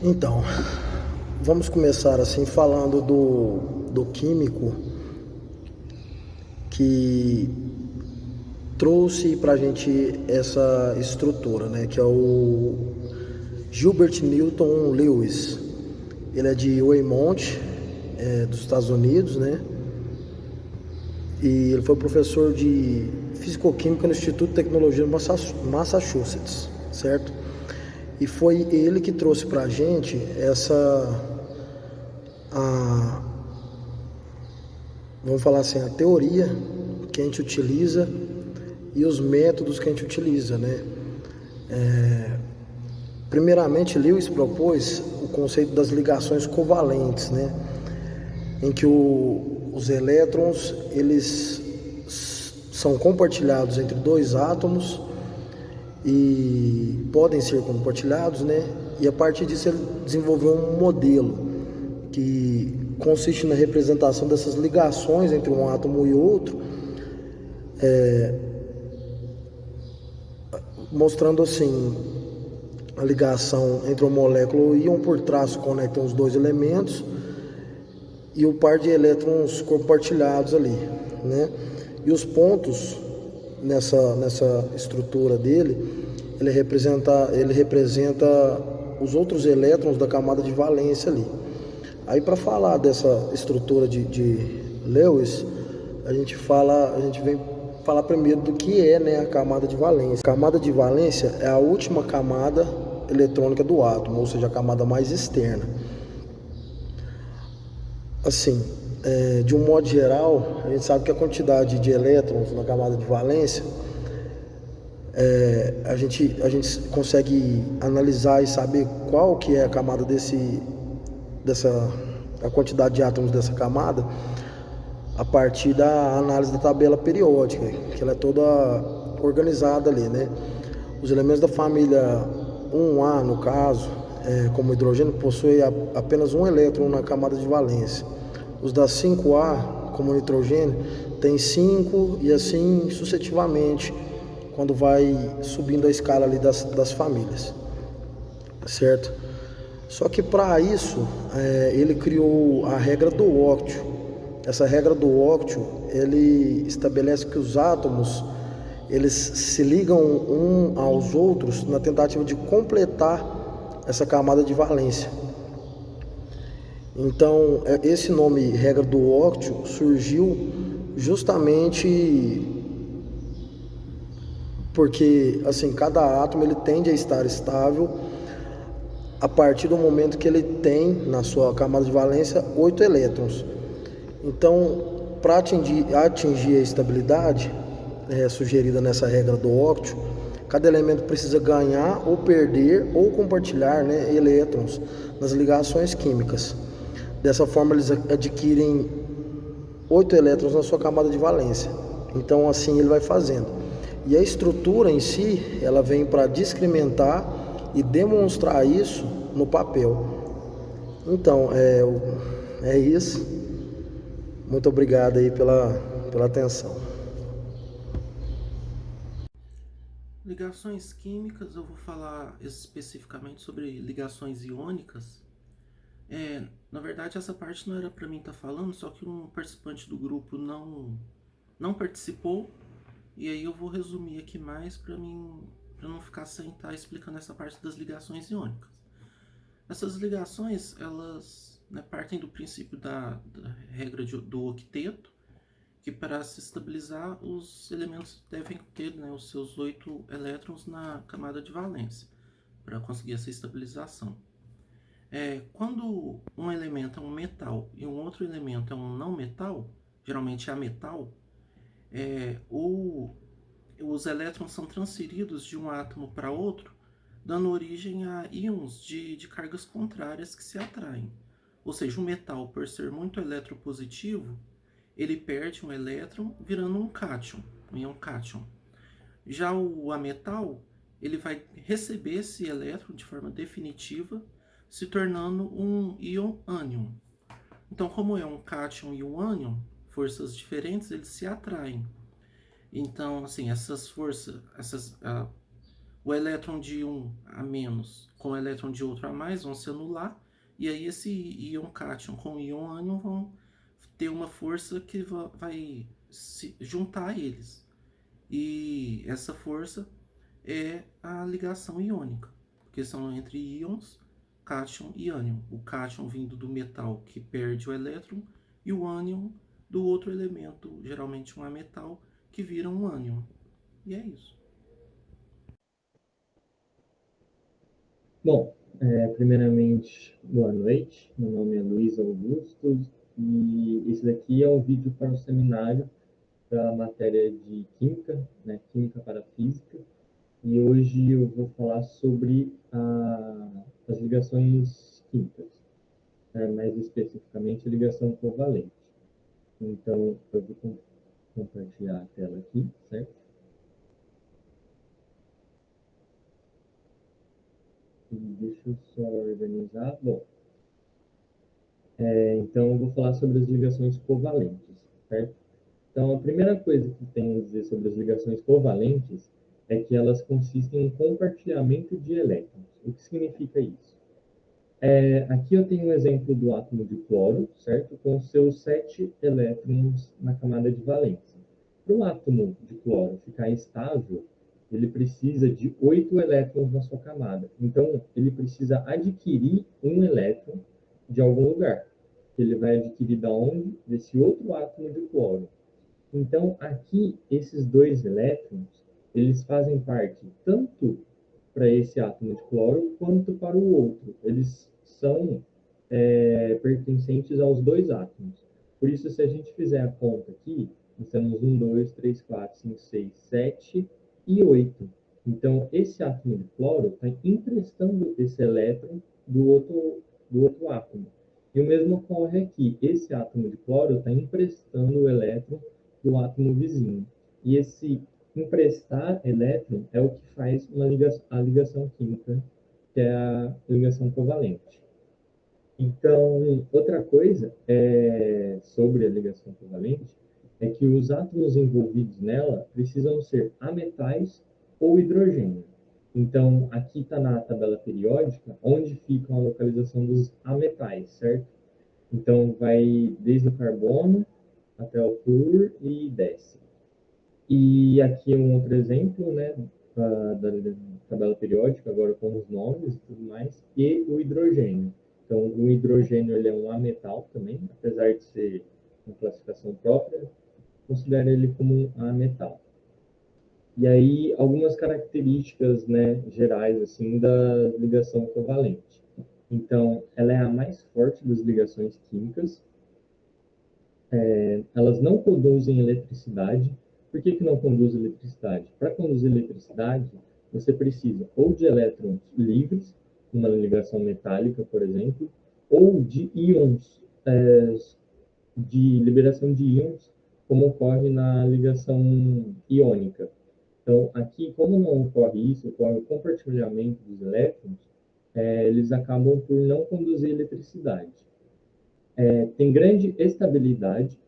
Então, vamos começar assim falando do químico que trouxe para a gente essa estrutura, né? Que é o Gilbert Newton Lewis. Ele é de Weymouth, dos Estados Unidos, né? E ele foi professor de Fisicoquímica no Instituto de Tecnologia de Massachusetts, certo? E foi ele que trouxe para a gente a, vamos falar assim, a teoria que a gente utiliza e os métodos que a gente utiliza, né? Primeiramente, Lewis propôs o conceito das ligações covalentes, né? Em que os elétrons eles são compartilhados entre dois átomos e podem ser compartilhados, né? E a partir disso ele desenvolveu um modelo que consiste na representação dessas ligações entre um átomo e outro, mostrando assim a ligação entre uma molécula e um por traço conectam os dois elementos e o par de elétrons compartilhados ali, né? E os pontos nessa estrutura dele, ele representa os outros elétrons da camada de valência ali. Aí para falar dessa estrutura de Lewis, a gente vem falar primeiro do que é, né, a camada de valência. A camada de valência é a última camada eletrônica do átomo, ou seja, a camada mais externa. Assim, de um modo geral, a gente sabe que a quantidade de elétrons na camada de valência, a gente consegue analisar e saber qual que é a camada a quantidade de átomos dessa camada a partir da análise da tabela periódica, que ela é toda organizada ali, né? Os elementos da família 1A, no caso, como hidrogênio, possuem apenas um elétron na camada de valência. Os da 5A, como nitrogênio, tem 5 e assim sucessivamente, quando vai subindo a escala ali das famílias, certo? Só que para isso, ele criou a regra do óctio. Essa regra do óctio, ele estabelece que os átomos, eles se ligam um aos outros na tentativa de completar essa camada de valência. Então, esse nome, regra do óctio, surgiu justamente porque, assim, cada átomo ele tende a estar estável a partir do momento que ele tem na sua camada de valência 8 elétrons. Então, para atingir a estabilidade sugerida nessa regra do óctio, cada elemento precisa ganhar ou perder ou compartilhar, né, elétrons nas ligações químicas. Dessa forma, eles adquirem 8 elétrons na sua camada de valência. Então, assim ele vai fazendo. E a estrutura em si, ela vem para discriminar e demonstrar isso no papel. Então, é isso. Muito obrigado aí pela atenção. Ligações químicas, eu vou falar especificamente sobre ligações iônicas. Na verdade, essa parte não era para mim estar falando, só que um participante do grupo não participou, e aí eu vou resumir aqui mais para não ficar sem estar explicando essa parte das ligações iônicas. Essas ligações, elas, né, partem do princípio da regra do octeto, que para se estabilizar os elementos devem ter, né, os seus 8 elétrons na camada de valência para conseguir essa estabilização. Quando um elemento é um metal e um outro elemento é um não metal, geralmente é ametal, os elétrons são transferidos de um átomo para outro, dando origem a íons de cargas contrárias que se atraem. Ou seja, o metal, por ser muito eletropositivo, ele perde um elétron virando um cátion, um íon cátion. Já o ametal, ele vai receber esse elétron de forma definitiva, se tornando um íon ânion. Então, como é um cátion e um ânion, forças diferentes, eles se atraem. Então, assim, essas forças, o elétron de um a menos com o elétron de outro a mais vão se anular, e aí esse íon cátion com o íon ânion vão ter uma força que vai se juntar a eles. E essa força é a ligação iônica, porque são entre íons cátion e ânion. O cátion vindo do metal que perde o elétron e o ânion do outro elemento, geralmente um ametal, que vira um ânion. E é isso. Bom, primeiramente, boa noite. Meu nome é Luiz Augusto e esse daqui é um vídeo para o seminário da matéria de Química, né, Química para Física. E hoje eu vou falar sobre as ligações químicas, mais especificamente a ligação covalente. Então, eu vou compartilhar a tela aqui, certo? E deixa eu só organizar. Bom, então eu vou falar sobre as ligações covalentes, certo? Então, a primeira coisa que tem a dizer sobre as ligações covalentes é que elas consistem em compartilhamento de elétrons. O que significa isso? Aqui eu tenho um exemplo do átomo de cloro, certo? Com seus 7 elétrons na camada de valência. Para o átomo de cloro ficar estável, ele precisa de 8 elétrons na sua camada. Então, ele precisa adquirir um elétron de algum lugar. Ele vai adquirir da onde? Desse outro átomo de cloro. Então, aqui, esses dois elétrons, eles fazem parte tanto para esse átomo de cloro quanto para o outro. Eles são pertencentes aos dois átomos. Por isso, se a gente fizer a conta aqui, nós temos 1, 2, 3, 4, 5, 6, 7 e 8. Então, esse átomo de cloro está emprestando esse elétron do outro átomo. E o mesmo ocorre aqui. Esse átomo de cloro está emprestando o elétron do átomo vizinho. E esse emprestar elétron é o que faz a ligação química, que é a ligação covalente. Então, outra coisa sobre a ligação covalente é que os átomos envolvidos nela precisam ser ametais ou hidrogênio. Então, aqui está na tabela periódica onde fica a localização dos ametais, certo? Então, vai desde o carbono até o flúor e desce. E aqui um outro exemplo, né, da tabela periódica, agora com os nomes e tudo mais, e o hidrogênio. Então, o hidrogênio ele é um ametal também, apesar de ser uma classificação própria, considera ele como um ametal. E aí, algumas características, né, gerais, assim, da ligação covalente. Então, ela é a mais forte das ligações químicas. Elas não conduzem eletricidade. Por que não conduz eletricidade? Para conduzir eletricidade, você precisa ou de elétrons livres, uma ligação metálica, por exemplo, ou de íons, de liberação de íons, como ocorre na ligação iônica. Então, aqui, como não ocorre isso, ocorre o compartilhamento dos elétrons, eles acabam por não conduzir eletricidade. Tem grande estabilidade,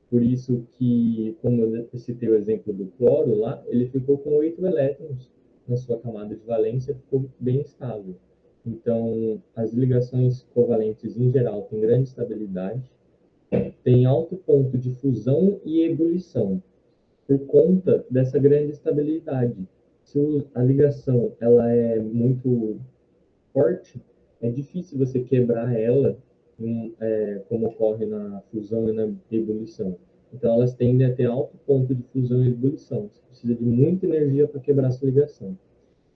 por isso que, como eu citei o exemplo do cloro lá, ele ficou com 8 elétrons na sua camada de valência, ficou bem estável. Então, as ligações covalentes, em geral, têm grande estabilidade, têm alto ponto de fusão e ebulição, por conta dessa grande estabilidade. Se a ligação ela é muito forte, é difícil você quebrar ela, como ocorre na fusão e na ebulição. Então, elas tendem a ter alto ponto de fusão e ebulição. Você precisa de muita energia para quebrar essa ligação.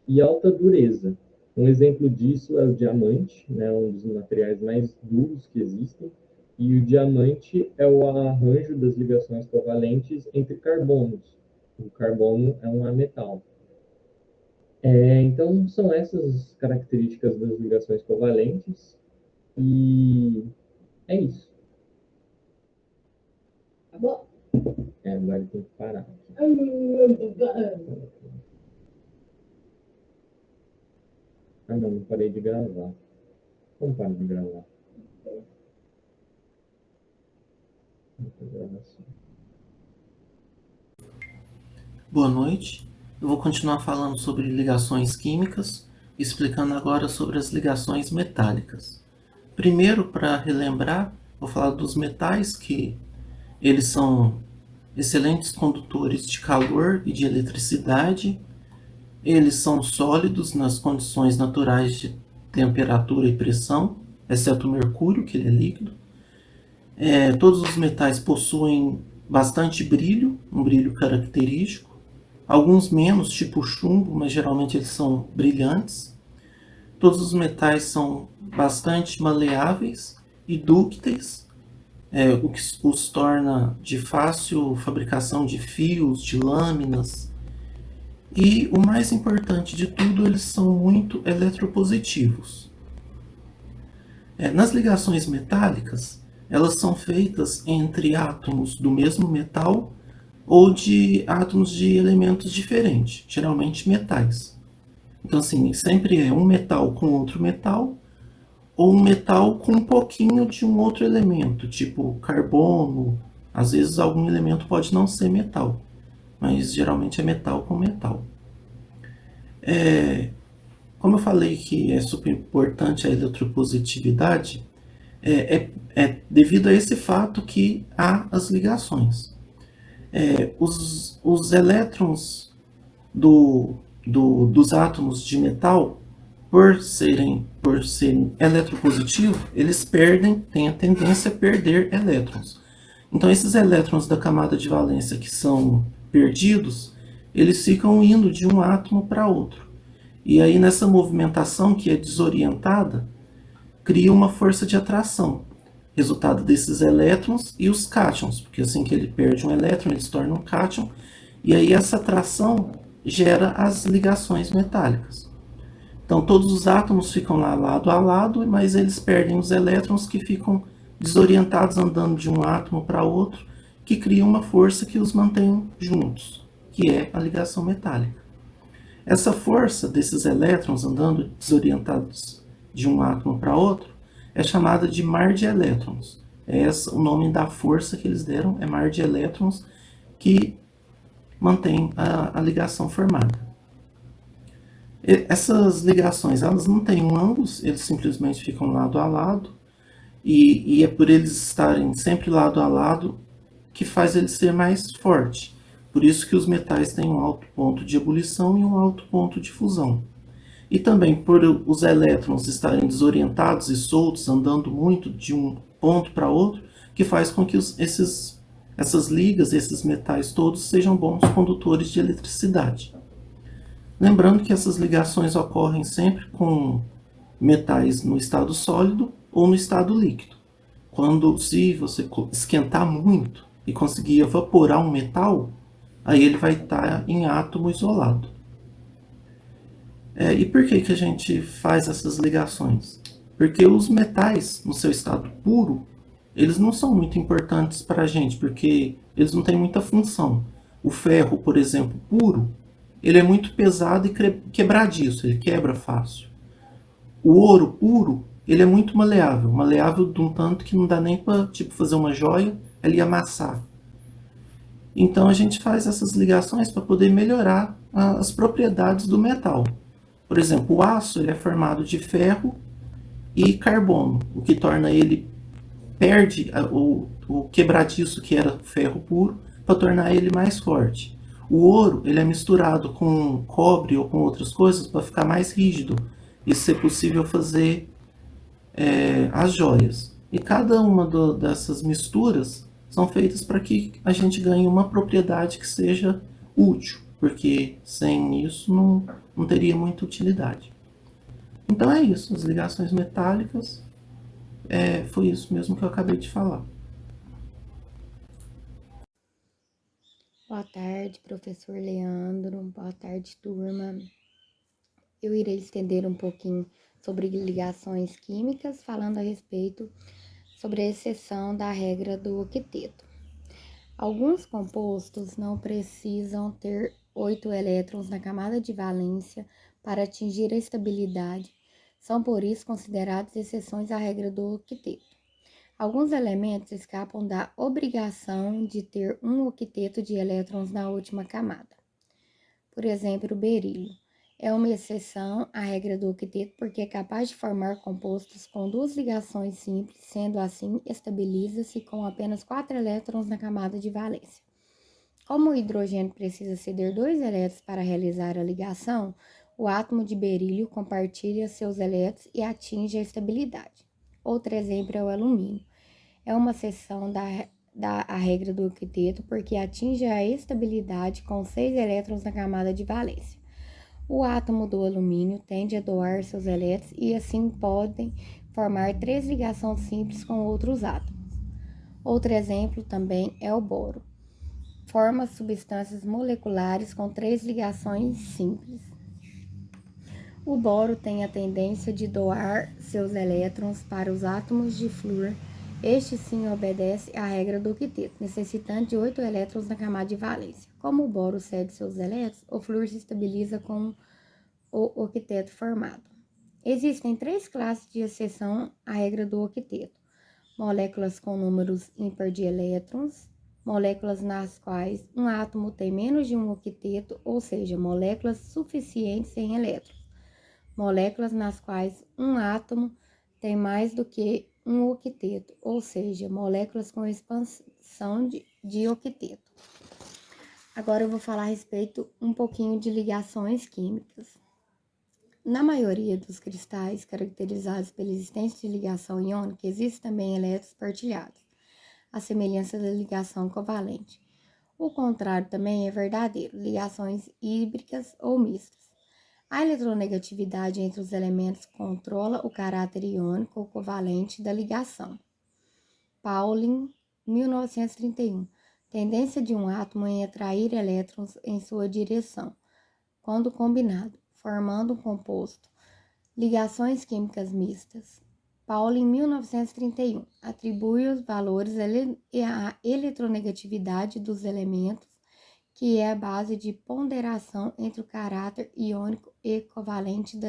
E alta dureza. Um exemplo disso é o diamante, né, um dos materiais mais duros que existem. E o diamante é o arranjo das ligações covalentes entre carbonos. O carbono é um ametal. Então, são essas características das ligações covalentes. E é isso. Acabou? Agora tem que parar. Ah, não parei de gravar. Como paro de gravar? Boa noite. Eu vou continuar falando sobre ligações químicas, explicando agora sobre as ligações metálicas. Primeiro, para relembrar, vou falar dos metais, que eles são excelentes condutores de calor e de eletricidade. Eles são sólidos nas condições naturais de temperatura e pressão, exceto o mercúrio, que ele é líquido. Todos os metais possuem bastante brilho, um brilho característico. Alguns menos, tipo chumbo, mas geralmente eles são brilhantes. Todos os metais são bastante maleáveis e dúcteis, o que os torna de fácil fabricação de fios, de lâminas. E o mais importante de tudo, eles são muito eletropositivos. Nas ligações metálicas, elas são feitas entre átomos do mesmo metal ou de átomos de elementos diferentes, geralmente metais. Então, assim, sempre é um metal com outro metal, ou um metal com um pouquinho de um outro elemento, tipo carbono. Às vezes algum elemento pode não ser metal, mas geralmente é metal com metal. Como eu falei que é super importante a eletropositividade, é devido a esse fato que há as ligações. Os elétrons dos átomos de metal, por serem eletropositivos, eles têm a tendência a perder elétrons. Então, esses elétrons da camada de valência que são perdidos, eles ficam indo de um átomo para outro. E aí, nessa movimentação que é desorientada, cria uma força de atração, resultado desses elétrons e os cátions, porque assim que ele perde um elétron, ele se torna um cátion, e aí essa atração gera as ligações metálicas. Então todos os átomos ficam lá lado a lado, mas eles perdem os elétrons que ficam desorientados andando de um átomo para outro, que cria uma força que os mantém juntos, que é a ligação metálica. Essa força desses elétrons andando desorientados de um átomo para outro é chamada de mar de elétrons. O nome da força que eles deram é mar de elétrons, que mantém a ligação formada. Essas ligações, elas não têm ângulos, eles simplesmente ficam lado a lado, e é por eles estarem sempre lado a lado que faz ele ser mais forte. Por isso que os metais têm um alto ponto de ebulição e um alto ponto de fusão. E também por os elétrons estarem desorientados e soltos, andando muito de um ponto para outro, que faz com que essas ligas, esses metais todos, sejam bons condutores de eletricidade. Lembrando que essas ligações ocorrem sempre com metais no estado sólido ou no estado líquido. Se você esquentar muito e conseguir evaporar um metal, aí ele vai estar em átomo isolado. E por que a gente faz essas ligações? Porque os metais, no seu estado puro, eles não são muito importantes para a gente, porque eles não têm muita função. O ferro, por exemplo, puro, ele é muito pesado e quebradiço, ele quebra fácil. O ouro puro, ele é muito maleável, maleável de um tanto que não dá nem para fazer uma joia, ele amassar. Então a gente faz essas ligações para poder melhorar as propriedades do metal. Por exemplo, o aço ele é formado de ferro e carbono, o que torna ele perde o quebradiço que era ferro puro para tornar ele mais forte. O ouro ele é misturado com cobre ou com outras coisas para ficar mais rígido e ser possível fazer as joias. E cada uma dessas misturas são feitas para que a gente ganhe uma propriedade que seja útil, porque sem isso não teria muita utilidade. Então é isso, as ligações metálicas, foi isso mesmo que eu acabei de falar. Boa tarde, professor Leandro. Boa tarde, turma. Eu irei estender um pouquinho sobre ligações químicas, falando a respeito sobre a exceção da regra do octeto. Alguns compostos não precisam ter 8 elétrons na camada de valência para atingir a estabilidade, são por isso considerados exceções à regra do octeto. Alguns elementos escapam da obrigação de ter um octeto de elétrons na última camada. Por exemplo, o berílio. É uma exceção à regra do octeto porque é capaz de formar compostos com 2 ligações simples, sendo assim, estabiliza-se com apenas 4 elétrons na camada de valência. Como o hidrogênio precisa ceder 2 elétrons para realizar a ligação, o átomo de berílio compartilha seus elétrons e atinge a estabilidade. Outro exemplo é o alumínio. É uma exceção à regra do octeto porque atinge a estabilidade com 6 elétrons na camada de valência. O átomo do alumínio tende a doar seus elétrons e assim podem formar 3 ligações simples com outros átomos. Outro exemplo também é o boro. Forma substâncias moleculares com 3 ligações simples. O boro tem a tendência de doar seus elétrons para os átomos de flúor. Este sim obedece à regra do octeto, necessitando de 8 elétrons na camada de valência. Como o boro cede seus elétrons, o flúor se estabiliza com o octeto formado. Existem 3 classes de exceção à regra do octeto: moléculas com números ímpar de elétrons, moléculas nas quais um átomo tem menos de um octeto, ou seja, moléculas suficientes sem elétrons, moléculas nas quais um átomo tem mais do que um octeto, ou seja, moléculas com expansão de octeto. Agora eu vou falar a respeito um pouquinho de ligações químicas. Na maioria dos cristais caracterizados pela existência de ligação iônica, existem também elétrons partilhados, à semelhança da ligação covalente. O contrário também é verdadeiro, ligações híbridas ou mistas. A eletronegatividade entre os elementos controla o caráter iônico ou covalente da ligação. Pauling, 1931. Tendência de um átomo em atrair elétrons em sua direção, quando combinado, formando um composto. Ligações químicas mistas. Pauling, 1931. Atribui os valores à eletronegatividade dos elementos, que é a base de ponderação entre o caráter iônico e covalente da